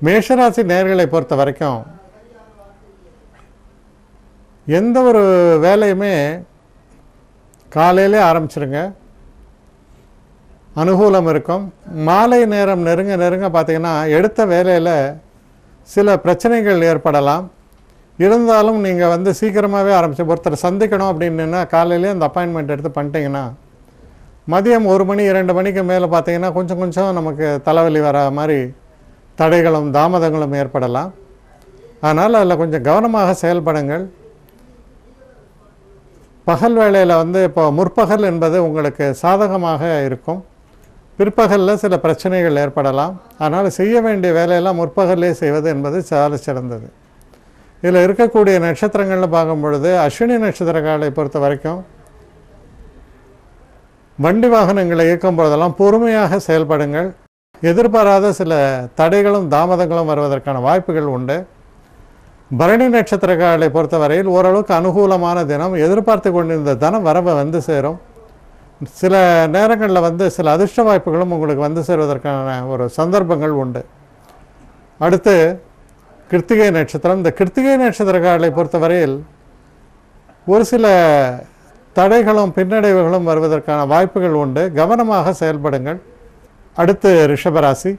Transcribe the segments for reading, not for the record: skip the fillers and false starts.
மேஷராசி நேயர்களை பொறுத்த வரைக்கும் எந்த ஒரு வேலையுமே காலையிலே ஆரம்பிச்சிருங்க, அனுகூலம் இருக்கும். மாலை நேரம் நெருங்க நெருங்க பார்த்திங்கன்னா எடுத்த வேலையில் சில பிரச்சனைகள் ஏற்படலாம். இருந்தாலும் நீங்கள் சீக்கிரமாகவே ஆரம்பிச்சு ஒருத்தர் சந்திக்கணும் அப்படின்னா காலையிலே அந்த அப்பாயின்மெண்ட் எடுத்து பண்ணிட்டீங்கன்னா மதியம் 1 மணி 2 மணிக்கு மேலே பார்த்திங்கன்னா கொஞ்சம் கொஞ்சம் நமக்கு தலைவலி வர மாதிரி தடைகளும் தாமதங்களும் ஏற்படலாம். அதனால் அதில் கொஞ்சம் கவனமாக செயல்படுங்கள். பகல் வேளையில் இப்போ முற்பகல் என்பது உங்களுக்கு சாதகமாக இருக்கும். பிற்பகலில் சில பிரச்சனைகள் ஏற்படலாம். அதனால் செய்ய வேண்டிய வேலையெல்லாம் முற்பகலே செய்வது என்பது சால சிறந்தது. இதில் இருக்கக்கூடிய நட்சத்திரங்கள்னு பார்க்கும் பொழுது அஸ்வினி நட்சத்திரக்காரரை பொறுத்த வரைக்கும் வண்டி வாகனங்களை இயக்கும் பொழுதெல்லாம் பொறுமையாக செயல்படுங்கள். எதிர்பாராத சில தடைகளும் தாமதங்களும் வருவதற்கான வாய்ப்புகள் உண்டு. பரணி நட்சத்திரக்காரரை பொறுத்தவரையில் ஓரளவுக்கு அனுகூலமான தினம். எதிர்பார்த்து கொண்டிருந்த தனம் வரவை சேரும். சில நேரங்களில் சில அதிர்ஷ்ட வாய்ப்புகளும் உங்களுக்கு சேருவதற்கான ஒரு சந்தர்ப்பங்கள் உண்டு. அடுத்து கிருத்திகை நட்சத்திரம். இந்த கிருத்திகை நட்சத்திரக்காரரை பொறுத்தவரையில் ஒரு சில தடைகளும் பின்னடைவுகளும் வருவதற்கான வாய்ப்புகள் உண்டு. கவனமாக செயல்படுங்கள். அடுத்து ரிஷபராசி.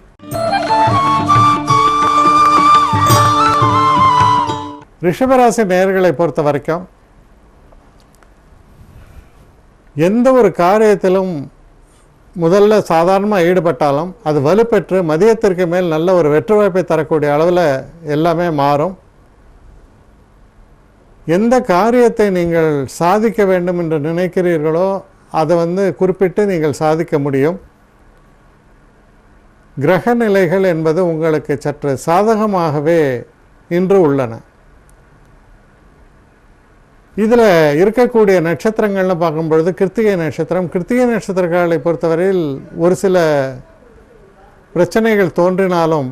ரிஷபராசி நேயர்களை பொறுத்த வரைக்கும் எந்த ஒரு காரியத்திலும் முதல்ல சாதாரணமாக ஈடுபட்டாலும் அது வலுப்பெற்று மதியத்திற்கு மேல் நல்ல ஒரு வெற்றி வாய்ப்பை தரக்கூடிய அளவில் எல்லாமே மாறும். எந்த காரியத்தை நீங்கள் சாதிக்க வேண்டும் என்று நினைக்கிறீர்களோ அதை குறிப்பிட்டு நீங்கள் சாதிக்க முடியும். கிரக நிலைகள் என்பது உங்களுக்கு சற்று சாதகமாகவே இன்று உள்ளன. இதில் இருக்கக்கூடிய நட்சத்திரங்கள்னு பார்க்கும் பொழுது கிருத்திகை நட்சத்திரம். கிருத்திகை நட்சத்திரக்காரர்களை பொறுத்தவரையில் ஒரு சில பிரச்சனைகள் தோன்றினாலும்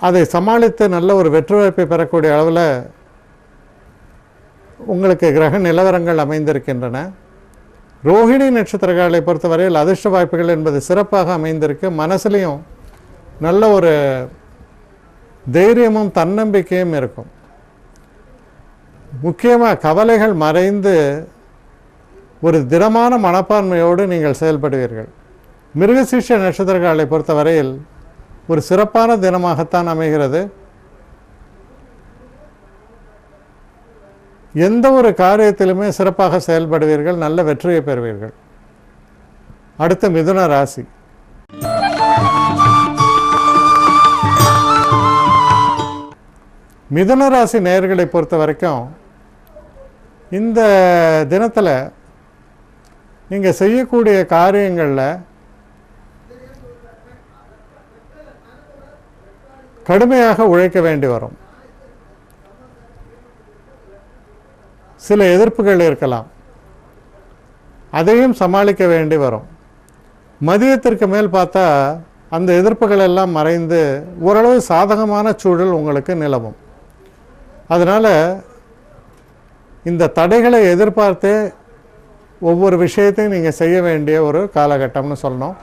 அதை சமாளித்து நல்ல ஒரு வெற்றி வாய்ப்பை பெறக்கூடிய அளவில் உங்களுக்கு கிரக நிலவரங்கள் அமைந்திருக்கின்றன. ரோஹிணி நட்சத்திரக்காரர்களை பொறுத்தவரையில் அதிர்ஷ்ட வாய்ப்புகள் என்பது சிறப்பாக அமைந்திருக்கு. மனசுலையும் நல்ல ஒரு தைரியமும் தன்னம்பிக்கையும் இருக்கும். முக்கியமாக கவலைகள் மறைந்து ஒரு திடமான மனப்பான்மையோடு நீங்கள் செயல்படுவீர்கள். மிருகசீர்ஷ நட்சத்திரக்காரர்களை பொறுத்தவரையில் ஒரு சிறப்பான தினமாகத்தான் அமைகிறது. எந்த ஒரு காரியத்திலுமே சிறப்பாக செயல்படுவீர்கள், நல்ல வெற்றியை பெறுவீர்கள். அடுத்து மிதுன ராசி. மிதுன ராசி நேயர்களை பொறுத்த வரைக்கும் இந்த தினத்தில் நீங்கள் செய்யக்கூடிய காரியங்களில் கடுமையாக உழைக்க வேண்டி வரும். சில எதிர்ப்புகள் இருக்கலாம், அதையும் சமாளிக்க வேண்டி வரும். மதியத்திற்கு மேல் பார்த்தா அந்த எதிர்ப்புகள் எல்லாம் மறைந்து ஓரளவு சாதகமான சூழல் உங்களுக்கு நிலவும். அதனால் இந்த தடைகளை எதிர்பார்த்து ஒவ்வொரு விஷயத்தையும் நீங்கள் செய்ய வேண்டிய ஒரு காலகட்டம்னு சொல்லணும்.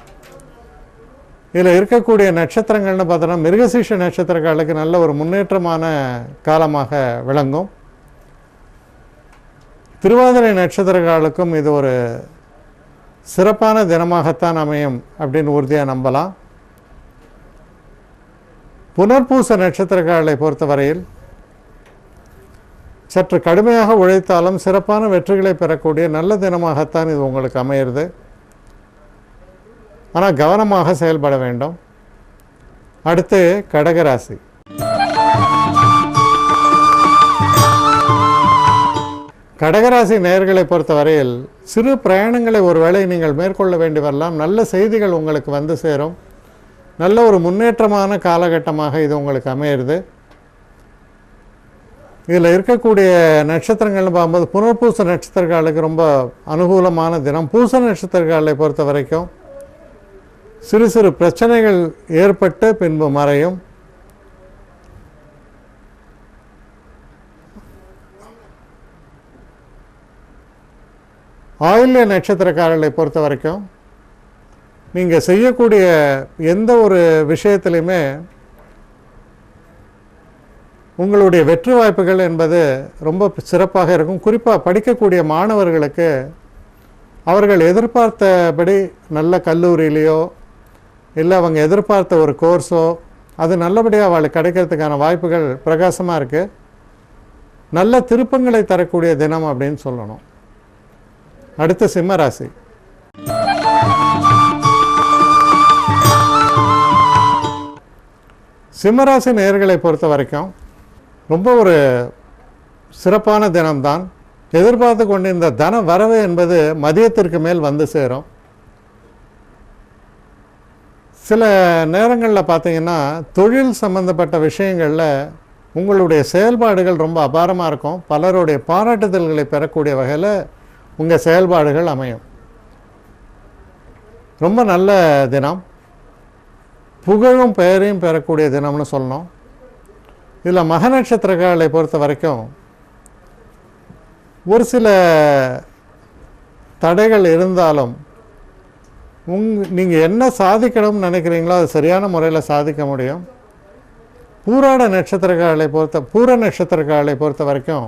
இதில் இருக்கக்கூடிய நட்சத்திரங்கள்னு பார்த்தோன்னா மிருகசீர்ஷ நட்சத்திரக்காரர்களுக்கு நல்ல ஒரு முன்னேற்றமான காலமாக விளங்கும். திருவாதிரை நட்சத்திரக்காரர்களுக்கும் இது ஒரு சிறப்பான தினமாகத்தான் அமையும் அப்படின்னு உறுதியாக நம்பலாம். புனர்பூச நட்சத்திரக்காரர்களை பொறுத்தவரையில் சற்று கடுமையாக உழைத்தாலும் சிறப்பான வெற்றிகளை பெறக்கூடிய நல்ல தினமாகத்தான் இது உங்களுக்கு அமையிறது. ஆனால் கவனமாக செயல்பட வேண்டும். அடுத்து கடகராசி. கடகராசி நேயர்களை பொறுத்தவரையில் சிறு பிரயாணங்களை ஒருவேளை நீங்கள் மேற்கொள்ள வேண்டி வரலாம். நல்ல செய்திகள் உங்களுக்கு சேரும். நல்ல ஒரு முன்னேற்றமான காலகட்டமாக இது உங்களுக்கு அமையிறது. இதில் இருக்கக்கூடிய நட்சத்திரங்கள்னு பார்க்கும்போது புனர்பூச நட்சத்திரக்காரர்களுக்கு ரொம்ப அனுகூலமான தினம். பூச நட்சத்திரக்காரர்களை பொறுத்த வரைக்கும் சிறு சிறு பிரச்சனைகள் ஏற்பட்டு பின்பு மறையும். ஆயில்ய நட்சத்திரக்காரர்களை பொறுத்த வரைக்கும் நீங்கள் செய்யக்கூடிய எந்த ஒரு விஷயத்திலையுமே உங்களுடைய வெற்றி வாய்ப்புகள் என்பது ரொம்ப சிறப்பாக இருக்கும். குறிப்பாக படிக்கக்கூடிய மாணவர்களுக்கு அவர்கள் எதிர்பார்த்தபடி நல்ல கல்லூரியிலையோ இல்லை அவங்க எதிர்பார்த்த ஒரு கோர்ஸோ அது நல்லபடியாக அவளுக்கு கிடைக்கிறதுக்கான வாய்ப்புகள் பிரகாசமாக இருக்குது. நல்ல திருப்பங்களை தரக்கூடிய தினம் அப்படின்னு சொல்லணும். அடுத்து சிம்மராசி. சிம்மராசி நேயர்களை பொறுத்த வரைக்கும் ரொம்ப ஒரு சிறப்பான தினம்தான். எதிர்பார்த்து கொண்டிருந்த தன வரவு என்பது மதியத்திற்கு மேல் வந்து சேரும். சில நேரங்களில் பார்த்தீங்கன்னா தொழில் சம்பந்தப்பட்ட விஷயங்களில் உங்களுடைய செயல்பாடுகள் ரொம்ப அபாரமாக இருக்கும். பலருடைய பாராட்டுதல்களை பெறக்கூடிய வகையில் உங்கள் செயல்பாடுகள் அமையும். ரொம்ப நல்ல தினம். புகழும் பெயரையும் பெறக்கூடிய தினம்னு சொல்லணும். இதில் மக நட்சத்திரக்காரர்களை பொறுத்த வரைக்கும் ஒரு சில தடைகள் இருந்தாலும் நீங்கள் என்ன சாதிக்கணும்னு நினைக்கிறீங்களோ அது சரியான முறையில் சாதிக்க முடியும். பூர நட்சத்திரக்காரர்களை பொறுத்த வரைக்கும்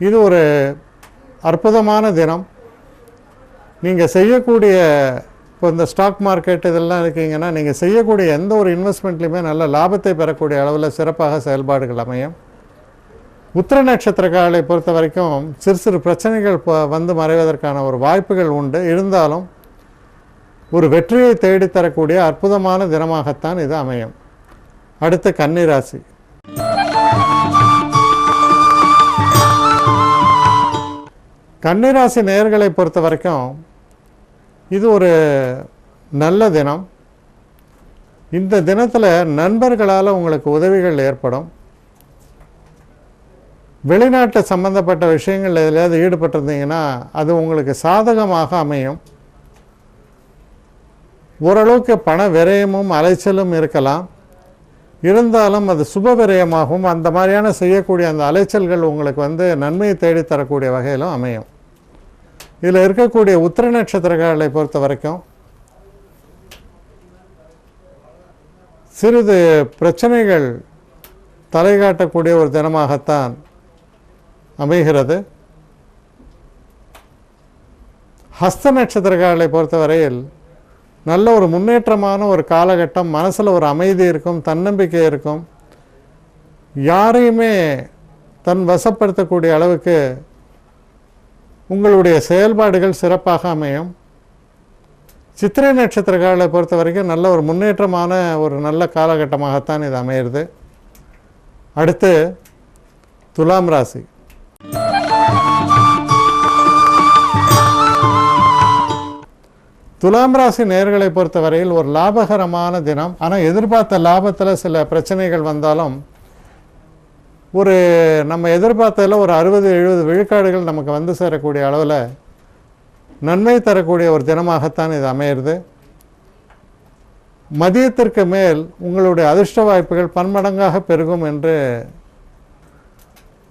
இது ஒரு அற்புதமான தினம். நீங்கள் செய்யக்கூடிய இப்போ இந்த ஸ்டாக் மார்க்கெட் இதெல்லாம் இருக்கீங்கன்னா நீங்கள் செய்யக்கூடிய எந்த ஒரு இன்வெஸ்ட்மெண்ட்லையுமே நல்ல லாபத்தை பெறக்கூடிய அளவில் சிறப்பாக செயல்பாடுகள் அமையும். உத்திர நட்சத்திரக்காரர்களை பொறுத்த வரைக்கும் சிறு சிறு பிரச்சனைகள் வந்து மறைவதற்கான ஒரு வாய்ப்புகள் உண்டு. இருந்தாலும் ஒரு வெற்றியை தேடித்தரக்கூடிய அற்புதமான தினமாகத்தான் இது அமையும். அடுத்து கன்னிராசி. கன்னிராசி நேயர்களை பொறுத்த வரைக்கும் இது ஒரு நல்ல தினம். இந்த தினத்தில் நண்பர்களால் உங்களுக்கு உதவிகள் ஏற்படும். வெளிநாட்டு சம்பந்தப்பட்ட விஷயங்கள் எதிலையாவது ஈடுபட்டிருந்தீங்கன்னா அது உங்களுக்கு சாதகமாக அமையும். ஓரளவுக்கு பண விரயமும் அலைச்சலும் இருக்கலாம். இருந்தாலும் அது சுப விரயமாகவும் அந்த மாதிரியான செய்யக்கூடிய அந்த அலைச்சல்கள் உங்களுக்கு நன்மையை தேடித்தரக்கூடிய வகையிலும் அமையும். இதில் இருக்கக்கூடிய உத்திர நட்சத்திரக்காரர்களை பொறுத்த வரைக்கும் சிறிது பிரச்சனைகள் தலை காட்டக்கூடிய ஒரு தினமாகத்தான் அமைகிறது. ஹஸ்த நட்சத்திரக்காரர்களை பொறுத்தவரையில் நல்ல ஒரு முன்னேற்றமான ஒரு காலகட்டம். மனசில் ஒரு அமைதி இருக்கும், தன்னம்பிக்கை இருக்கும். யாரையுமே தன் வசப்படுத்தக்கூடிய அளவுக்கு உங்களுடைய செயல்பாடுகள் சிறப்பாக அமையும். சித்திரை நட்சத்திரக்காரர்களை பொறுத்த வரைக்கும் நல்ல ஒரு முன்னேற்றமான ஒரு நல்ல காலகட்டமாகத்தான் இது அமையிறது. அடுத்து துலாம் ராசி. துலாம் ராசி நேயர்களை பொறுத்தவரையில் ஒரு லாபகரமான தினம். ஆனால் எதிர்பார்த்த லாபத்தில் சில பிரச்சனைகள் வந்தாலும் நம்ம எதிர்பார்த்ததில் ஒரு 60-70 விழுக்காடுகள் நமக்கு வந்து சேரக்கூடிய அளவில் நன்மை தரக்கூடிய ஒரு தினமாகத்தான் இது அமையிறது. மதியத்திற்கு மேல் உங்களுடைய அதிர்ஷ்ட வாய்ப்புகள் பன்மடங்காக பெருகும் என்று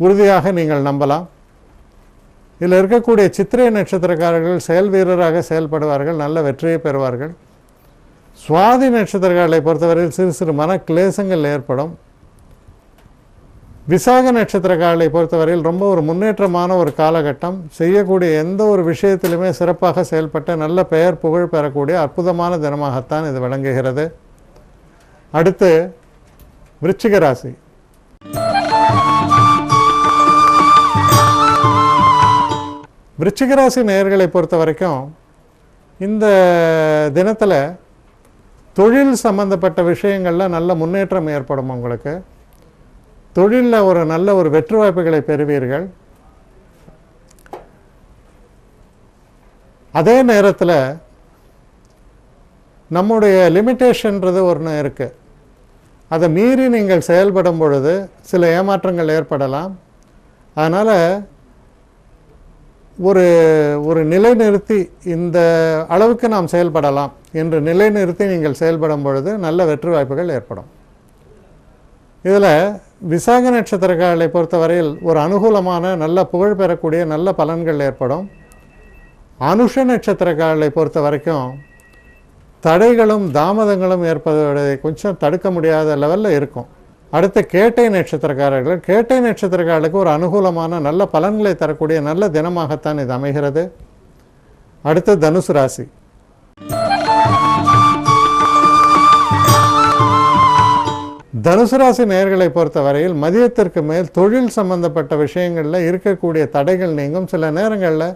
உறுதியாக நீங்கள் நம்பலாம். இதில் இருக்கக்கூடிய சித்திரை நட்சத்திரக்காரர்கள் செயல் வீரராக செயல்படுவார்கள், நல்ல வெற்றியை பெறுவார்கள். சுவாதி நட்சத்திரக்காரர்களை பொறுத்தவரையில் சிறு சிறு மன கிளேசங்கள் ஏற்படும். விசாக நட்சத்திரக்காரர்களை பொறுத்தவரையில் ரொம்ப ஒரு முன்னேற்றமான ஒரு காலகட்டம். செய்யக்கூடிய எந்த ஒரு விஷயத்திலுமே சிறப்பாக செயல்பட்ட நல்ல பெயர் புகழ் பெறக்கூடிய அற்புதமான தினமாகத்தான் இது விளங்குகிறது. அடுத்து விருச்சிக ராசி. விருச்சிக ராசி நேயர்களை பொறுத்த வரைக்கும் இந்த தினத்தில் தொழில் சம்பந்தப்பட்ட விஷயங்களில் நல்ல முன்னேற்றம் ஏற்படும். உங்களுக்கு தொழிலில் ஒரு நல்ல ஒரு வெற்றி வாய்ப்புகளை பெறுவீர்கள். அதே நேரத்தில் நம்முடைய லிமிட்டேஷன்றது ஒன்று இருக்குது. அதை மீறி நீங்கள் செயல்படும் பொழுது சில ஏமாற்றங்கள் ஏற்படலாம். அதனால் ஒரு நிலைநிறுத்தி இந்த அளவுக்கு நாம் செயல்படலாம் என்று நிலைநிறுத்தி நீங்கள் செயல்படும் பொழுது நல்ல வெற்றி வாய்ப்புகள் ஏற்படும். இதில் விசாக நட்சத்திரக்காரர்களை பொறுத்தவரையில் ஒரு அனுகூலமான நல்ல புகழ் பெறக்கூடிய நல்ல பலன்கள் ஏற்படும். அனுஷ நட்சத்திரக்காரர்களை பொறுத்த வரைக்கும் தடைகளும் தாமதங்களும் ஏற்பதை கொஞ்சம் தடுக்க முடியாத லெவலில் இருக்கும். அடுத்து கேட்டை நட்சத்திரக்காரர்கள், கேட்டை நட்சத்திரக்காரர்களுக்கு ஒரு அனுகூலமான நல்ல பலன்களை தரக்கூடிய நல்ல தினமாகத்தான் இது அமைகிறது. அடுத்து தனுசு ராசி. தனுசு ராசி நேயர்களை பொறுத்தவரையில் மதியத்திற்கு மேல் தொழில் சம்பந்தப்பட்ட விஷயங்களில் இருக்கக்கூடிய தடைகள் நீங்கும். சில நேரங்களில்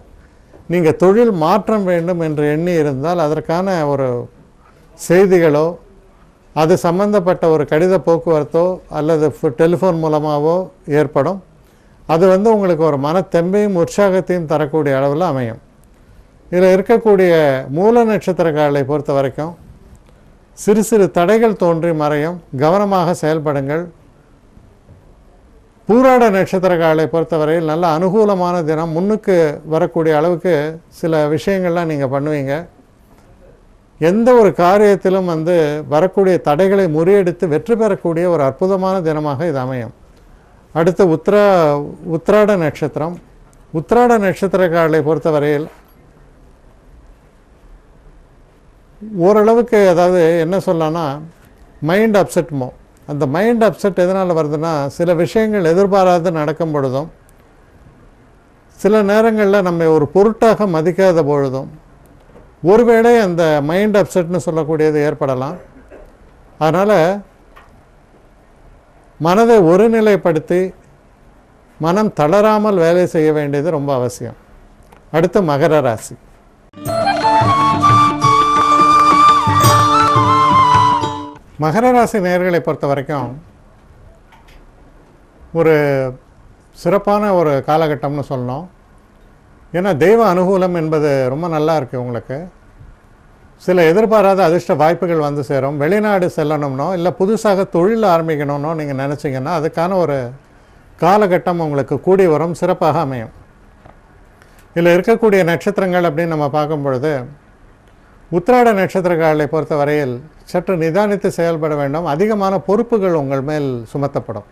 நீங்கள் தொழில் மாற்றம் வேண்டும் என்று எண்ணி இருந்தால் அதற்கான ஒரு செய்திகளோ அது சம்பந்தப்பட்ட ஒரு கடித போக்குவரத்தோ அல்லது டெலிஃபோன் மூலமாகவோ ஏற்படும். அது உங்களுக்கு ஒரு மனத்தெம்பையும் உற்சாகத்தையும் தரக்கூடிய அளவில் அமையும். இதில் இருக்கக்கூடிய மூல நட்சத்திரக்காரர்களை பொறுத்த வரைக்கும் சிறு சிறு தடைகள் தோன்றி மறையும். கவனமாக செயல்படுங்கள். பூராட நட்சத்திரக்காரர்களை பொறுத்தவரையில் நல்ல அனுகூலமான தினம். முன்னுக்கு வரக்கூடிய அளவுக்கு சில விஷயங்கள்லாம் நீங்கள் பண்ணுவீங்க. எந்த ஒரு காரியத்திலும் வரக்கூடிய தடைகளை முறியடித்து வெற்றி பெறக்கூடிய ஒரு அற்புதமான தினமாக இது அமையும். அடுத்து உத்திராட நட்சத்திரம். உத்திராட நட்சத்திரக்காரர்களை பொறுத்தவரையில் ஓரளவுக்கு, அதாவது என்ன சொல்லலாம்னா, மைண்ட் அப்செட்மோ, அந்த மைண்ட் அப்செட் எதனால் வருதுன்னா, சில விஷயங்கள் எதிர்பாராது நடக்கும் பொழுதும், சில நேரங்களில் நம்ம ஒரு பொருட்டாக மதிக்காத பொழுதும் ஒருவேளை அந்த மைண்ட் அப்செட்னு சொல்லக்கூடியது ஏற்படலாம். அதனால் மனதை ஒருநிலைப்படுத்தி மனம் தளராமல் வேலை செய்ய வேண்டியது ரொம்ப அவசியம். அடுத்து மகர ராசி. மகர ராசி நேயர்களை பொறுத்த வரைக்கும் ஒரு சிறப்பான ஒரு காலகட்டம்னு சொல்லணும். ஏன்னா தெய்வ அனுகூலம் என்பது ரொம்ப நல்லா இருக்குது. உங்களுக்கு சில எதிர்பாராத அதிர்ஷ்ட வாய்ப்புகள் வந்து சேரும். வெளிநாடு செல்லணும்னோ இல்லை புதுசாக தொழில் ஆரம்பிக்கணும்னோ நீங்கள் நினச்சிங்கன்னா அதுக்கான ஒரு காலகட்டம் உங்களுக்கு கூடி வரும், சிறப்பாக அமையும். இதில் இருக்கக்கூடிய நட்சத்திரங்கள் அப்படின்னு நம்ம பார்க்கும் பொழுது உத்திராட நட்சத்திரக்காரர்களை பொறுத்த வரையில் சற்று நிதானித்து செயல்பட வேண்டும். அதிகமான பொறுப்புகள் உங்கள் மேல் சுமத்தப்படும்.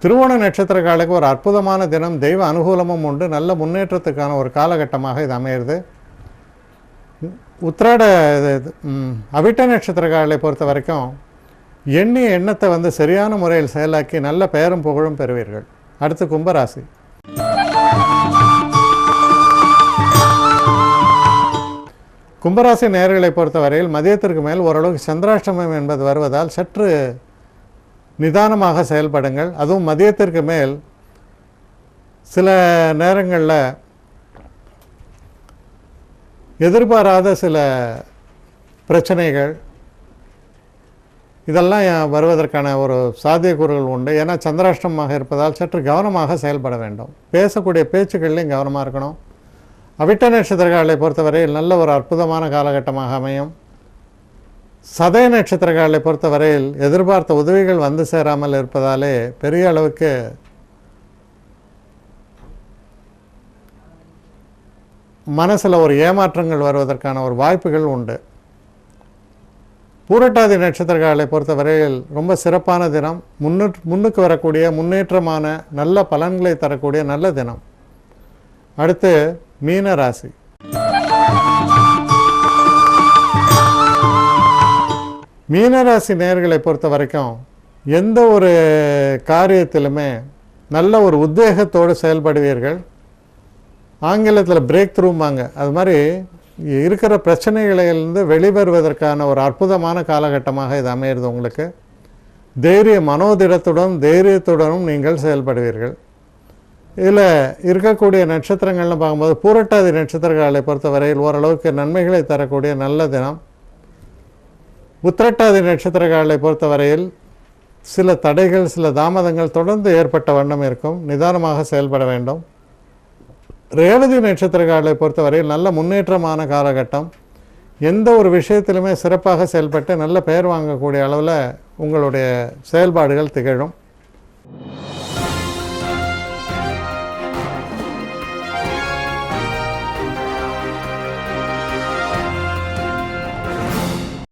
திருவோண நட்சத்திரக்காரர்களுக்கு ஒரு அற்புதமான தினம். தெய்வ அனுகூலமும் உண்டு. நல்ல முன்னேற்றத்துக்கான ஒரு காலகட்டமாக இது அமையிறது. உத்திராட அவிட்ட நட்சத்திரக்காரர்களை பொறுத்த வரைக்கும் எண்ணிய எண்ணத்தை சரியான முறையில் செயலாக்கி நல்ல பெயரும் புகழும் பெறுவீர்கள். அடுத்து கும்பராசி. கும்பராசி நேயர்களை பொறுத்தவரையில் மதியத்திற்கு மேல் ஓரளவுக்கு சந்திராஷ்டமம் என்பது வருவதால் சற்று நிதானமாக செயல்படுங்கள். அதுவும் மதியத்திற்கு மேல் சில நேரங்களில் எதிர்பாராத சில பிரச்சனைகள் இதெல்லாம் வருவதற்கான ஒரு சாத்தியக்கூறுகள் உண்டு. ஏன்னா சந்திராஷ்டமமாக இருப்பதால் சற்று கவனமாக செயல்பட வேண்டும். பேசக்கூடிய பேச்சுக்கள்லையும் கவனமாக இருக்கணும். அவிட்ட நட்சத்திரக்காரர்களை பொறுத்தவரையில் நல்ல ஒரு அற்புதமான காலகட்டமாக அமையும். சதய நட்சத்திரக்காரர்களை பொறுத்தவரையில் எதிர்பார்த்த உதவிகள் வந்து சேராமல் இருப்பதாலே பெரிய அளவுக்கு மனசில் ஒரு ஏமாற்றங்கள் வருவதற்கான ஒரு வாய்ப்புகள் உண்டு. பூரட்டாதி நட்சத்திரக்காரர்களை பொறுத்தவரையில் ரொம்ப சிறப்பான தினம். முன்னுக்கு வரக்கூடிய முன்னேற்றமான நல்ல பலன்களை தரக்கூடிய நல்ல தினம். அடுத்து மீன ராசி. மீனராசி நேயர்களை பொறுத்த வரைக்கும் எந்த ஒரு காரியத்திலுமே நல்ல ஒரு உத்வேகத்தோடு செயல்படுவீர்கள். ஆங்கிலத்தில் பிரேக் த்ரூம்பாங்க. அது மாதிரி இருக்கிற பிரச்சனைகளிலிருந்து வெளிவருவதற்கான ஒரு அற்புதமான காலகட்டமாக இது அமையிறது. உங்களுக்கு தைரியத்துடனும் நீங்கள் செயல்படுவீர்கள். இதில் இருக்கக்கூடிய நட்சத்திரங்கள்னு பார்க்கும்போது பூரட்டாதி நட்சத்திரங்களை பொறுத்தவரையில் ஓரளவுக்கு நன்மைகளை தரக்கூடிய நல்ல தினம். உத்திரட்டாதி நட்சத்திரங்களை பொறுத்தவரையில் சில தடைகள் சில தாமதங்கள் தொடர்ந்து ஏற்பட்ட வண்ணம் இருக்கும். நிதானமாக செயல்பட வேண்டும். ரேவதி நட்சத்திரங்களை பொறுத்தவரையில் நல்ல முன்னேற்றமான காலகட்டம். எந்த ஒரு விஷயத்திலுமே சிறப்பாக செயல்பட்டு நல்ல பெயர் வாங்கக்கூடிய அளவில் உங்களுடைய செயல்பாடுகள் திகழும்.